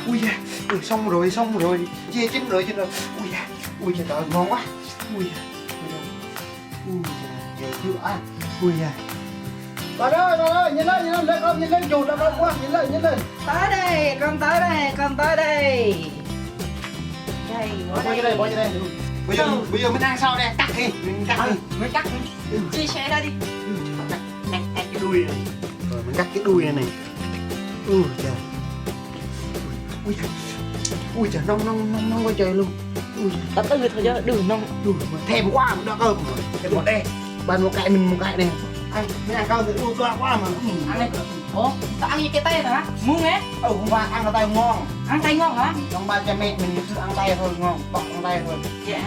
Ui da, xong rồi, dê chín rồi. Ui da, trời ngon quá. Ui da, giờ chưa ăn. Ui da. Bà ơi, nhìn lên con, nhìn lên chuột đã con quá, nhìn lên. Tới đây, con tới đây. Đây, Bỏ vô đây. Bây giờ mình ăn sao đây? Cắt đi, mình cắt đi. Mới cắt, chia sẻ ra đi. Cắt cái đuôi này. Rồi mình cắt cái đuôi này. Ui trời. Ui trời, nông quá trời luôn. Ui Từ từ thôi chứ, đừng nông. thèm quá mà đã cơm rồi. Cái một đây. Bạn một cái này. Mình ăn cơm thì đua quá mà. Ăn đi. Ủa, sao ăn như cái tay hả? Muốn á? Hôm qua ăn ở tay ngon. Ăn tay ngon hả? Trong ba cha mẹ mình cứ ăn tay thôi ngon, bọc ăn tay thôi. Dạ.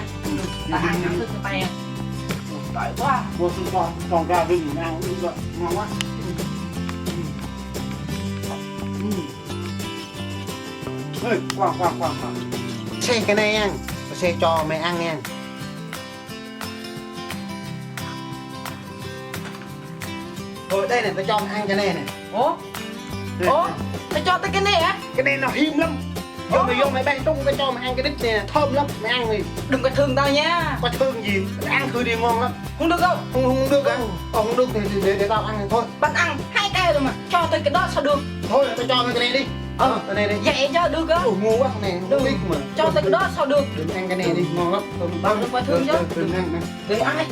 Ta ăn từ cái tay. Đói quá. Mua xương con gà rừng mình ăn cũng vậy, ngon quá. Ơi, khoan. Xe cái này ăn, xe cho mẹ ăn nha. Rồi đây này, tao cho mày ăn cái này này. Ủa, tao cho tới cái này hả? Cái này nó hiếm lắm. Vô mày bang tung, tao cho mày ăn cái đít này thơm lắm, mày ăn đi. Đừng có thương tao nha. Có thương gì, ăn thử đi ngon lắm. Không được đâu. Không được á? Không được thì để tao ăn thôi. Bạn ăn 2 cây rồi mà, cho tới cái đó sao được? Thôi tao cho mày cái này đi. Cái này đi. Vậy cho được á. Ngu quá, cái này không biết mà. Cho tới cái đó sao được? Đừng ăn cái này đi, ngon lắm. Đừng có thương chứ. Đừng ăn. Đừng ăn đi.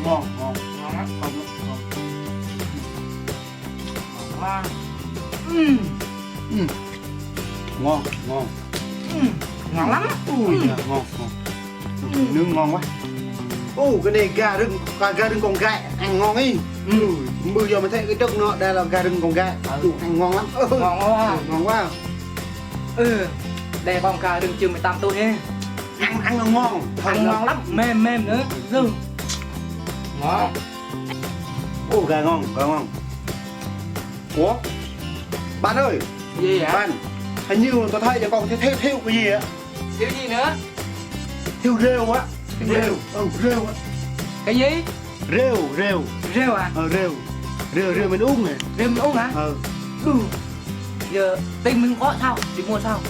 Ngon. Ngon lắm. Ngon lắm. Ui giời, ngon. Nướng ngon quá. Cái này gà rừng con gai, ăn ngon ý. Bây giờ mới thấy cái trứng nó, đây là gà rừng con gai. Ăn ngon lắm. Ngon quá. Đây bông cà đừng chừng 18 tuổi nha. Ăn nó ngon. Ăn ngon lắm, mềm nữa. Ngon. Gà ngon. Ủa? Bạn ơi. Gì vậy? Bạn, hình như tôi thấy là còn theo cái gì á. Thiếu gì nữa? Theo rêu á. Rêu á. Cái gì? Rêu. Rêu à? Rêu mình uống nè. Rêu mình uống hả? Giờ tiền mình có sao? Đi mua sao?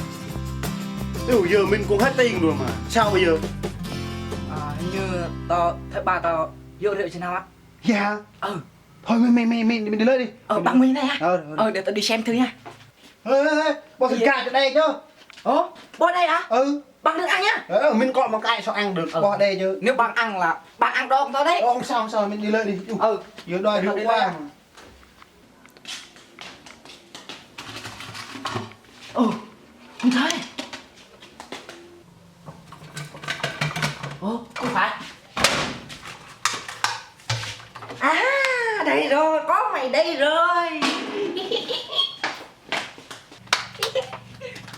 Giờ mình cũng hết tiền rồi mà. Sao bây giờ? Hình như thấy bà tao vô rượu trên nào á. Dạ. Thôi mình đi lên đi. Bằng mình này á. Để tao đi xem thử nha. Bỏ thịt gà trên đây chứ. Bỏ đây hả? Bằng đừng ăn nhá. Mình có một cái sao ăn được, bỏ đây chứ. Nếu bằng ăn là bằng ăn đòn tao đấy. Không sao, mình đi lên đi. Giờ đòi rượu quá. Không thấy. Không phải. Đây rồi, có mày đây rồi.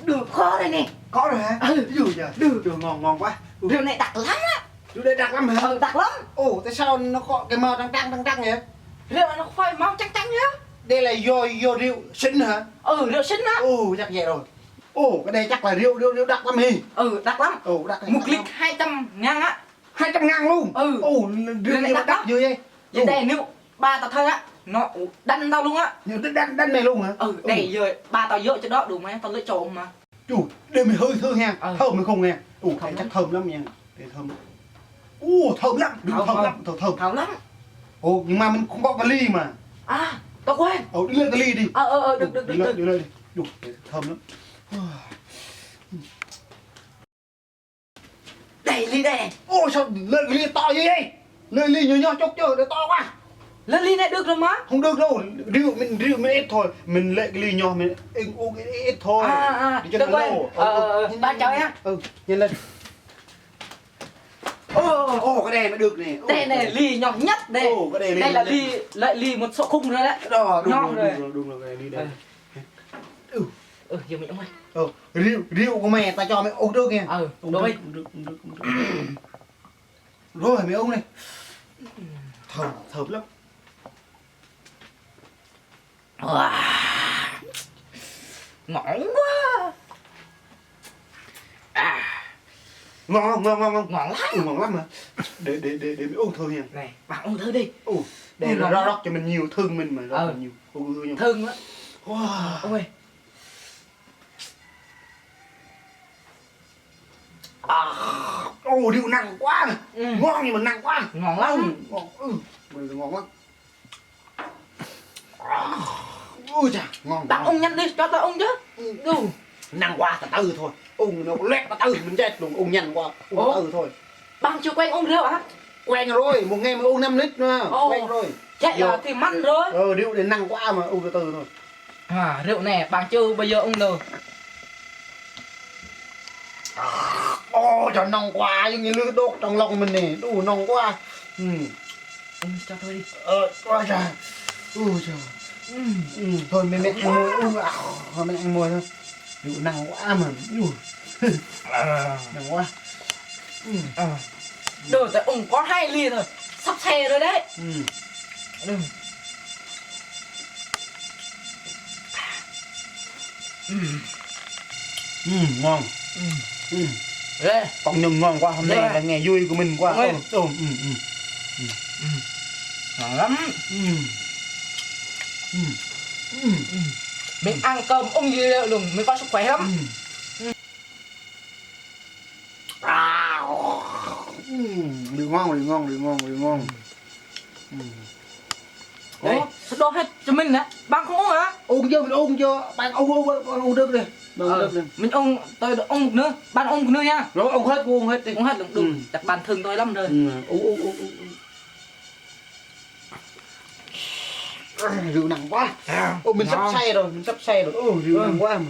Được khó đây nè. Có rồi hả? Được ngon quá. Rượu này đặc lắm á. Rượu đây đặc lắm hả? Đặc lắm. Tại sao nó có cái màu trắng vậy? Rượu này nó phải màu trắng nhá. Đây là do rượu sinh hả? Rượu sinh á. Chắc vậy rồi. Cái đây chắc là rượu đặc lắm hì. Đặc lắm. Đặc. 1 lít 200.000 á. 200.000 luôn. Rượu này đắt dữ vậy. Vậy đây nếu ba tao thấy á, nó đánh tao luôn á. Đánh này luôn hả? Đây giờ ba tao dỡ cho đó đủ mà tao lấy trộm mà. Để mình hơi thơm nha. Thơm mình không nghe. Cái chắc thơm lắm nha. Để thơm. Thơm lắm. Thơm lắm. Nhưng mà mình không có cái ly mà. Tao quên. Đi lên cái ly đi. Được. Đi lên đi. Thơm lắm. Đây ly đây. Sao lên cái ly to như vậy? Lên ly nhỏ chút chứ, nó to quá. Lên ly này được rồi mà. Không được đâu, rượu mình ít thôi. Mình lấy cái ly nhỏ mình uống ít thôi. Để cho nó lâu. Ba cháu nhá. Nhanh lên. Cái này mới được nè. Đây này ly nhỏ nhất đây. Đây là ly một số khung rồi đấy. Đúng rồi, cái ly đây. Giờ mình uống ơi. Rượu của mẹ ta cho mày uống được kìa. Rồi. Rồi mày uống này. Thơm lắm. Ngon quá. Ngon ngon ngon ngon. Ngon lắm. Ngon lắm mà. Để uống thử nha. Này, bạn uống thử đi. Để nó rót cho mình nhiều thương mình mà rót nhiều. Uống nhiều. Thơm á. Wow. Ôi. Rượu nặng quá này. Ngon nhưng mà nặng quá. Ngon lắm. Ngon. Ngon lắm. Ôi chà, ngon. Bạn uống nhanh đi, cho tao uống chứ. Nặng quá, từ từ thôi. Uống nó lét từ từ mình chết luôn, uống nhanh quá. Uống từ từ thôi. Bạn chưa quen uống rượu hả? Quen rồi, một ngày mà uống 5 lít nữa. Quen rồi. Chạy là thì mặn rồi. Rượu để nặng quá mà uống từ từ thôi. Rượu này bạn chưa bây giờ uống được. Trời nồng quá, giống như lửa đốt trong lòng mình nè, đủ nồng quá. Cho tôi đi. Quá trời. Ôi trời. Thôi mẹ ăn mồi, thôi mẹ ăn mồi thôi. Rượu nặng quá mà. Nặng quá. Được, tại uống có 2 ly rồi. Sắp xe rồi đấy. Ngon. Đây. Con nhung ngon quá, hôm nay là ngày vui của mình quá. Ngon lắm. Mình ăn cơm uống gì luôn, mình có sức khỏe lắm. Rượu ngon. Đấy, sao đổ hết cho mình nè. Bạn không uống hả? Uống chưa? Bạn uống được đi. Mình uống, tôi uống một nữa. Bạn uống một nữa nha. Rồi uống hết đi. Uống hết được. Chắc bạn thương tôi lắm rồi. Uống. Rượu nặng quá. Mình sắp say rồi. Rượu nặng quá mà.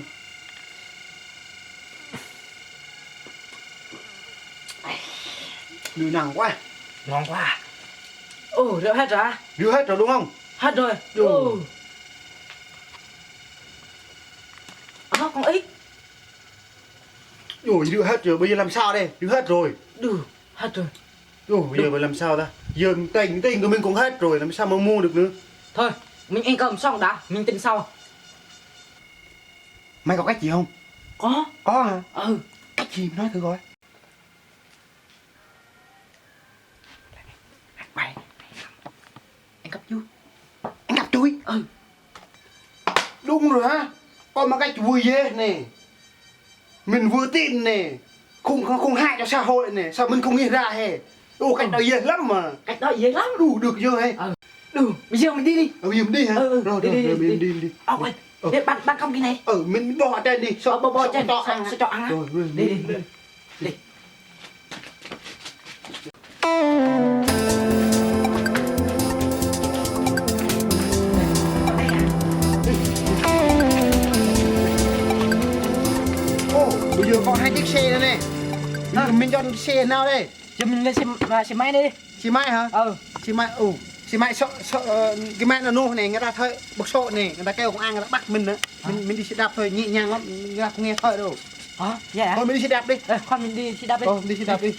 Rượu nặng quá. Ngon quá. Rượu hết rồi à? Rượu hết rồi đúng không? Hết rồi. Còn ít. Rượu hết rồi, bây giờ làm sao đây? Rượu hết rồi. Hết rồi. Bây giờ phải làm sao ta? Giờ tiền của mình cũng hết rồi, làm sao mà mua được nữa? Thôi, mình ăn cơm xong đã, mình tính sau. Mày có cách gì không? Có hả? Cách gì nói thử coi. Mày anh cắp chuối. Anh cặp chuối? Đúng rồi hả? Có một cách vui ghê nè. Mình vừa tin nè. Không hại cho xã hội nè. Sao mình không nghĩ ra hè? Cách đó dễ lắm mà. Cách đó dễ lắm. Được chưa hay? Bây giờ mình đi đi. Bây giờ mình đi hả? Rồi, đi. Để bạn không cái này. Mình bỏ trên đi. Bỏ trên, sẽ cho ăn á. Rồi, đi. Bây giờ có 2 chiếc xe nữa nè. Mình chọn xe nào đây? Cho mình lên xe máy đi. Xe máy hả? Xe máy, xe máy sợ cái máy nó nô này người ta thôi bực sội này, người ta kêu công an người ta bắt mình nữa. Mình đi xe đạp thôi, nhẹ nhàng lắm, người ta không nghe thôi đâu. Dạ. Thôi mình đi xe đạp đi. Khoan mình đi xe đạp đi. Đi xe đạp đi.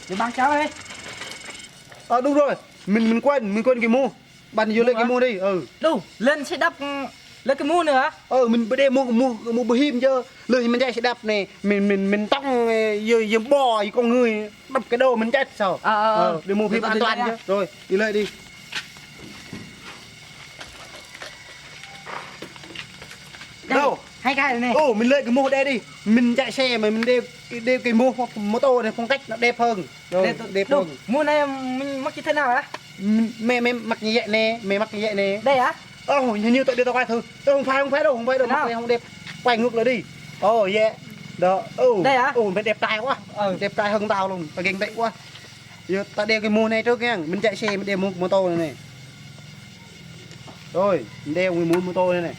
Để bạn cháu đây. Đúng rồi, mình quên cái mua. Bạn vô lên cái mua đi. Đâu, lên xe đạp lên cái mua nữa. Mình bữa đêm mua bữa him chứ. Lười mình chạy xe đạp này, mình tông giờ bò con người đập cái đầu mình chết sao? Để mua phim an toàn chứ. Rồi, đi lên đi. Đâu? 2 cái này. Mình lên cái mua đây đi. Mình chạy xe mà mình đeo cái mua mô tô này phong cách nó đẹp hơn. Rồi, đẹp hơn. Mua này mình mắc như thế nào á? Mẹ mặc như vậy nè, mẹ mặc như vậy nè. Đây á? Hình như tôi đưa tao quay thử. Không phải đâu, mặc này không đẹp. Quay ngược lại đi. Đó. Đây á? Phải đẹp trai quá. Đẹp trai hơn tao luôn, tao ghen tị quá. Giờ tao đeo cái mũ này trước nha. Mình chạy xe mình đeo mô tô này này. Rồi, mình đeo cái mũ mô tô này này.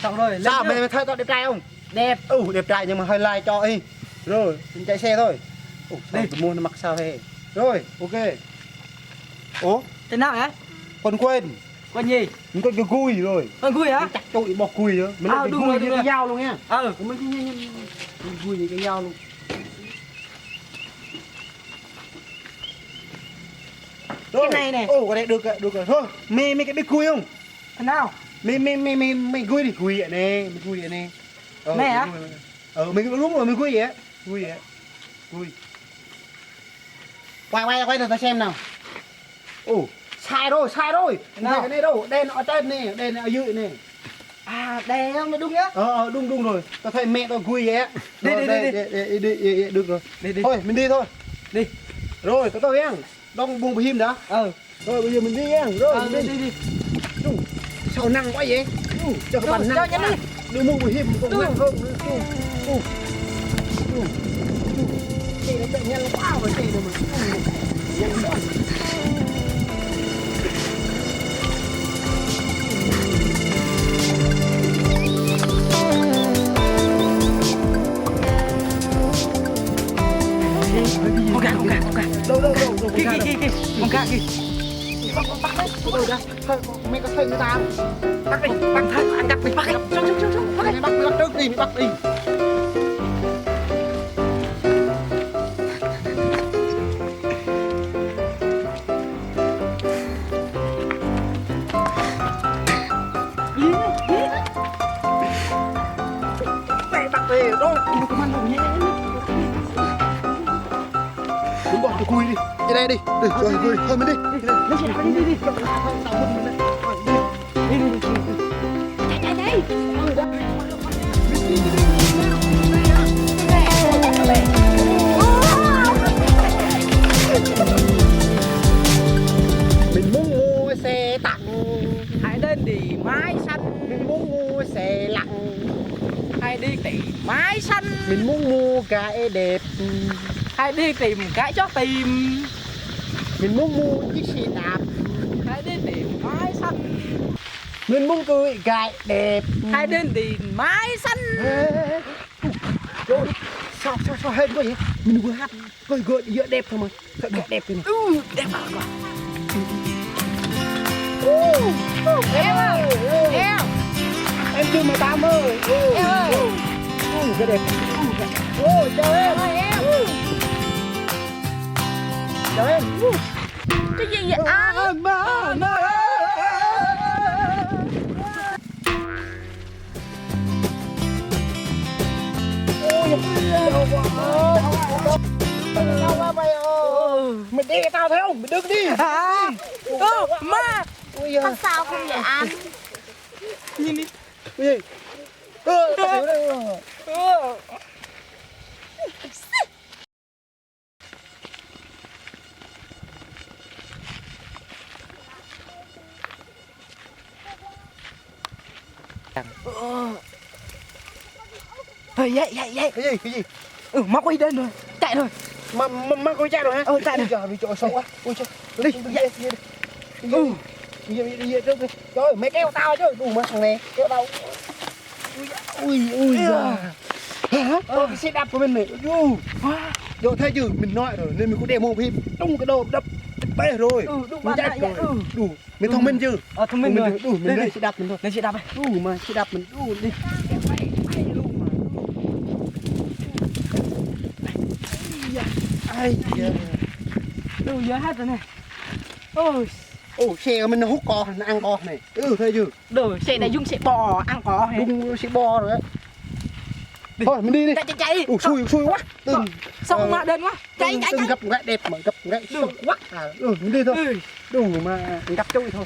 Xong rồi, lên. Sao mày thấy tao đẹp trai không? Đẹp. Đẹp trai nhưng mà hơi like cho y. Rồi, mình chạy xe thôi. Đây cái mũ nó mặc sao thế? Rồi, ok. Thế nào hả? Còn quên gì? mình quên cái cùi rồi. Con cùi hả? Mình chắc trội bỏ cùi nữa. Mình lấy cái cùi với cái dao luôn nha. Mình cùi với cái dao luôn. Rồi. Cái này nè. Cái này được rồi. Thôi, mày cái biết cùi không? Thế nào? Mày cùi đi, cùi vậy nè, mày cùi vậy nè. Mẹ á? Mình đúng rồi, mình vui vậy. Vui. Quay cho ta xem nào. Ồ, sai rồi. Nào. Cái này đâu, đây nó ở trên này, đây nó ở dưới này. À đây không, đúng nhá. Đúng rồi. Tao thấy mẹ tao vui vậy á. Đi. Được rồi. Đi. Thôi, mình đi thôi. Đi. Rồi, tao nghe. Đông buông bìm đã. Rồi bây giờ mình đi nha. Rồi, mình đi. Sao năng quá vậy? Cho các bạn năng. Cho nhanh đi. Đưa mua bìm còn năng hơn. Chị nó chạy nhanh quá rồi chị rồi mà. Nhanh quá. Con gà. Đâu. Kì. Con gà kì. Bắt đấy. Đâu ra. Thôi, mẹ có thấy người ta không? Bắt đi. Bắt thôi, anh đặt đi, bắt đi. Xuống. Mày bắt trước đi, mày bắt đi. Mày bắt đi, rồi, đừng có mang đồ nhẹ. Đúng bọn tụi cùi đi, đi đây đi, rồi cùi, thôi mình đi. Lên xe đạp đi. Chạy. Mình muốn mua xe tặng, Hãy đến đi mái xanh, mình muốn mua xe lặng, hãy đi tìm mái xanh, mình muốn mua cái đẹp, hãy đi tìm cái chó tìm, mình muốn mua chiếc xe đạp, hãy đi tìm mái xanh, mình muốn cưới cái đẹp. hãy đến tìm mái xanh. Rồi, sao hết quá vậy? Mình vừa hát gợi giữa đẹp thôi mà. Gợi đẹp thôi này. Đẹp quá. Em ơi, em chưa 18 ơi. Em ơi. Cái đẹp. Chào em. Chào em. Cái gì vậy anh? Đau quá mày ơi. Mày đi tao thấy không? Mày đứng đi. Ma. Con sao không vậy anh? Nhìn đi. Cái gì? Tao xíu đây. Thôi dậy. Cái gì? Móc đi đến rồi. Chạy rồi. Mà coi chạy rồi hả? Chạy rồi. Trời, bị chỗ sâu quá. Ôi trời. Đi trước đi. Trời, mày kéo tao chứ. Đủ mà thằng này kéo tao. Ui giời. Hả? Cái xe đạp của mình này. Rồi thấy chưa, mình nói rồi nên mình có demo phim. Tung cái đầu đập bể rồi. Đúng Mình bạn chạy lại. rồi. Đủ. Mình thông minh chưa? Thông minh rồi. Đủ, mình lên xe đạp mình thôi. Lên xe đạp này. Đủ mà xe đạp mình đủ đi. Ai da. Đủ giờ hết rồi này. Xe mình nó hút cò, nó ăn cò này. Thấy chưa? Đồ xe này dùng xe bò ăn cỏ hết. Đúng xe bo rồi đấy. Thôi mình đi đi. Chạy. Xui quá. Từng Xong mà đến quá. Chạy. gặp gái đẹp mà gặp gái xấu quá. Mình đi thôi. Đủ mà gặp trôi thôi.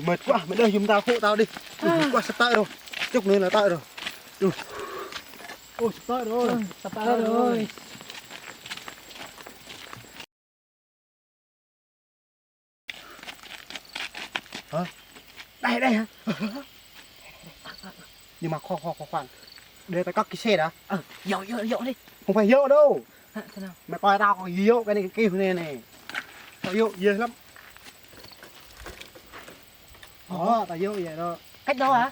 Mệt quá, mày đưa giùm tao hộ tao đi. Mệt quá sắp tới rồi. Chút nữa là tới rồi. Ôi sắp tới rồi. Sắp tới rồi. Hả? Đây hả? Nhưng mà khoan. Để tao cắt cái xe đã. Dỗ đi. Không phải dỗ đâu. Thế nào? Mày coi tao có dỗ cái này cái kia này. Tao dỗ dễ lắm. Tao dỗ vậy đó. Cách đó hả?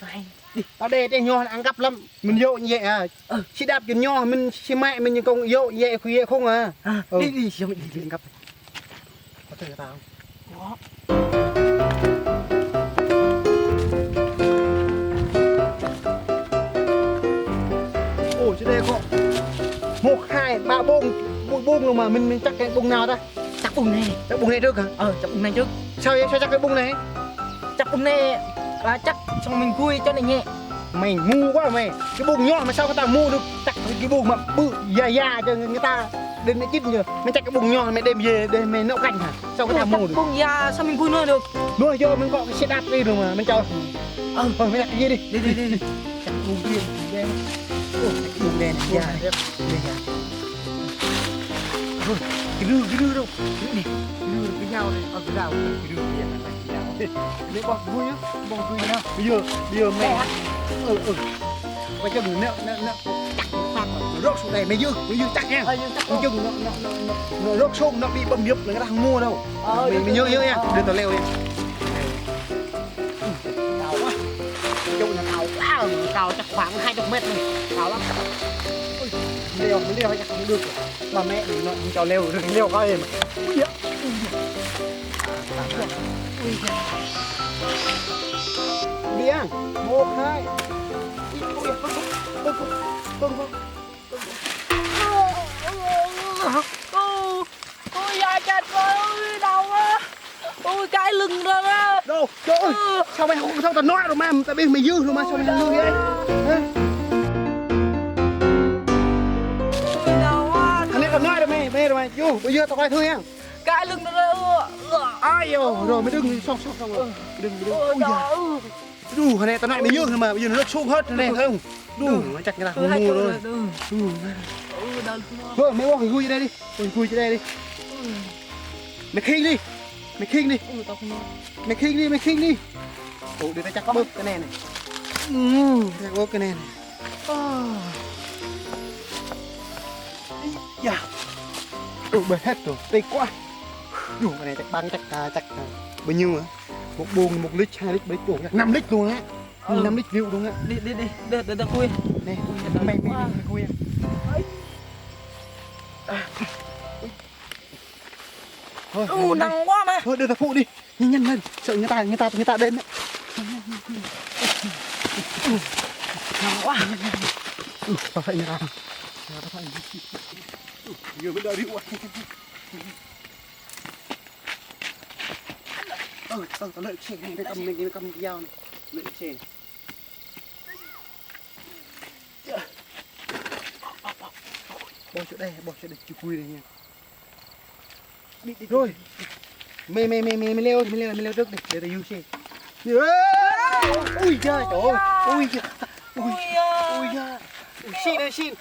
Này. Đi, tao để cái nho ăn cắp lắm. Mình dỗ như vậy à. Xe đạp cái nho mình xe mẹ mình còn dỗ vậy khuya không à. Đi cho mình Đi ăn cắp. Có chơi cho tao không? Có. Trên đây có 1, 2, 3 bông rồi mà mình chắc cái bông nào ta? Chắc bùng này. Chắc bông này trước hả? Chắc bùng này trước. Sao vậy? Sao chắc cái bông này? chắc hôm nay chắc xong mình vui cho này nhẹ. Mày ngu quá mày. Cái bụng nhọn mà sao người ta mua được chắc cái bụng mà bự già cho người ta đến nó chít nhờ. Mày chắc cái bụng nhọn mày đem về để mày nấu canh hả? Sao người ta mua được? Bụng già sao mình vui nuôi được? Nuôi cho mình có cái xe đạp đi rồi mà mình cho. Mày đặt cái gì đi. Đi. Chắc bụng kia đen. Ôi, cái bụng đen này già này. Đây già. Rồi, cái rư đâu? Cái này. Cái nhau này, cái rào, cái rư kia là cái rào. Lấy bọc vui nhá, bọc vui nhá. Bây giờ mẹ và cho người nợ phát nó rớt xuống này mới dư chắc nha. Nói chung nó rớt xuống nó bị bầm nhấp là người ta không mua đâu. Mình nhớ nha, đưa tao leo đi. Cao quá. Nói chung là cao quá, cao chắc khoảng 20 mét này, cao lắm. Mình leo chắc không được. Bà mẹ mình nó cho leo được leo coi mà. Đi ăn 1 2 Ôi da chết ơi đau quá. Ôi cái lưng rồi á. đâu trời ơi sao mày không sao tao nói rồi mà tao biết mày dư rồi mà sao mày không dư vậy Đau quá. thằng này còn nói rồi mày rồi mày vô bây giờ tao quay thôi nha Cái lưng rồi. ai rồi mày đừng xong rồi đừng ôi giời đủ thằng này tao nói mày dư rồi mà bây giờ nó xuống hết thằng này thấy không đủ chắc người ta không mua rồi thôi mày bỏ cái gùi đây đi gùi trên đây đi mày khinh đi mày khinh đi ủa để tao chắc bớt cái này chắc bớt cái này dạ bớt hết rồi tê quá đủ cái này chắc băng chắc bao nhiêu mà một buồng 1 lít 2 lít 7 buồng 5 lít luôn á 5 lít rượu luôn á đi để tao khui này mày khui thôi nặng quá mà thôi đưa tao phụ đi nhanh lên sợ người ta đến đấy nặng quá tao phải người ta vừa mới đợi rượu tao lợi xe này cầm dao này lợi xe này bỏ chỗ đây chú cùi đây nha đi rồi mày leo trước đi để tao use xe ui trời ui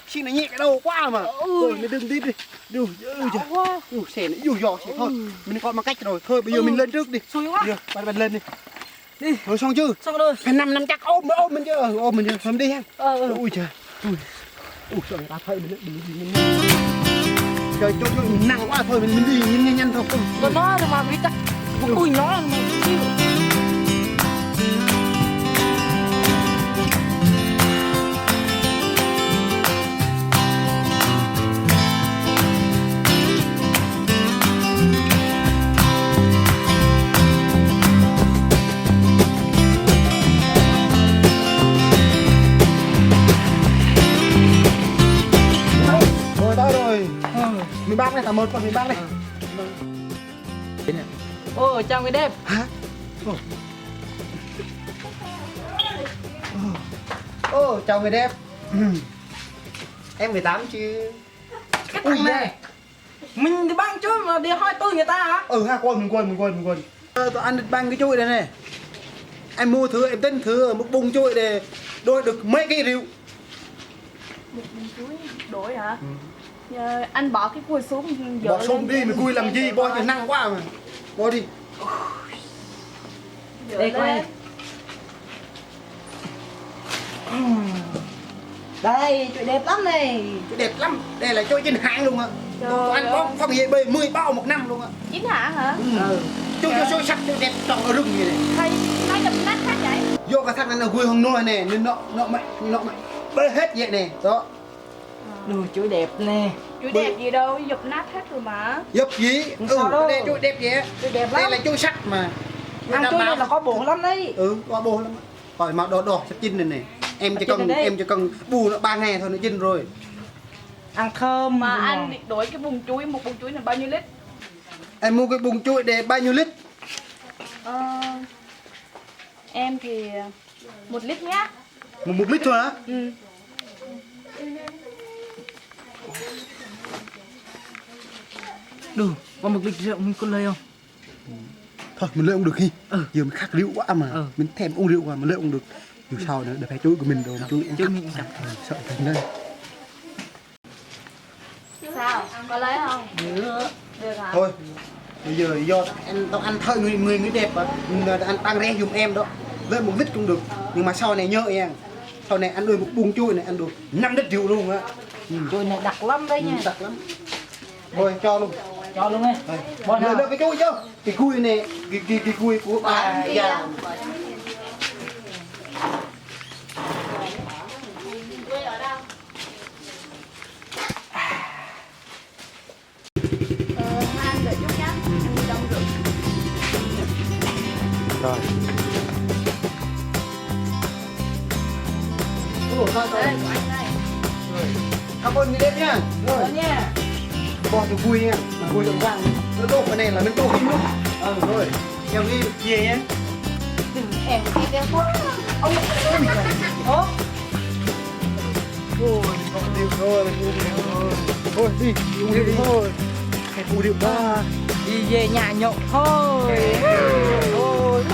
xin nó nhẹ cái đầu quá mà rồi mày đừng đi đủ xe nó dò xe thôi mình còn bằng cách rồi thôi bây giờ mình lên trước đi được bạn lên đi rồi xong chưa xong rồi phải năm chắc ôm mình chứ ôm mình chứ xong đi ha ui trời ui sợ người ta thấy mình trời cho mình nặng quá thôi mình đi nhanh thôi còn nó mà mình chắc ui nó là một chiêu miền Bắc này tao một phần miền Bắc này ô chào người đẹp hả ô chào người đẹp em 18 chứ cái thằng này mình thì băng chứ mà đi hỏi tôi người ta hả ha mình quên tôi ăn được băng cái chuỗi đây này em mua thứ em tính thứ ở một bung chuỗi để đôi được mấy cây rượu một bông chuối đổi hả giờ anh bỏ cái cùi xuống bỏ xuống đi mày cùi làm gì bỏ cho năng quá mà bỏ đi đây quay đây chuỗi đẹp lắm này đẹp lắm đây là chuỗi trên hãng luôn á anh có phong gì 10 bao 1 năm luôn á 9 hãng hả chuỗi sắc đẹp trồng ở rừng như này hay nói chậm nát khác vậy vô cái thằng này là quê hồng nuôi này nên nọ mày bơi hết vậy nè đó chuỗi đẹp nè chuỗi đẹp gì đâu dục nát hết rồi mà dập gì đây chuỗi đẹp vậy chuỗi đẹp lắm đây là chuỗi sắc mà ăn chuỗi này là có bổ lắm đấy có bồ lắm rồi màu đỏ sắp chín này em chỉ cần bù nó 3 ngày thôi nó chín rồi ăn thơm mà anh định đổi cái bùng chuối một bùng chuối là bao nhiêu lít em mua cái bùng chuối để bao nhiêu lít em thì 1 lít nhá. Một lít thôi hả? Ừ. Được, có 1 lít rượu mình có lấy không? Thôi mình lấy ông được khi giờ mình khát rượu quá mà mình thèm uống rượu mà mình lấy ông được dù sao nữa để phải chuối của mình rồi chuối Chứ mình chẳng sợ thành đây Sao? Có lấy không? được. Được hả? thôi bây giờ do tao ăn thơi người đẹp mà anh tăng re giùm em đó lấy 1 lít cũng được nhưng mà sau này nhớ em sau này ăn được một buông chuối này ăn được 5 lít rượu luôn á. Chuối này đặc lắm đấy nha. đặc lắm thôi cho luôn Cho luôn ấy. Bọn Được, nào? được cái chuối chứ cái cùi này cái cùi của bà già Hai anh đợi chút nhá. Anh đi đông rượu. rồi Đây, của anh đây. cảm ơn người đẹp nha rồi Đó nha. bỏ cho vui nha mà vui rộng ràng nó đổ cái này là nó đổ hết luôn rồi em đi về nhé Em cái quá. ôi Ủa? ôi không điệu thôi mình uống rượu thôi thôi đi uống rượu thôi hãy uống rượu ba Đi về nhà nhậu thôi. Thôi.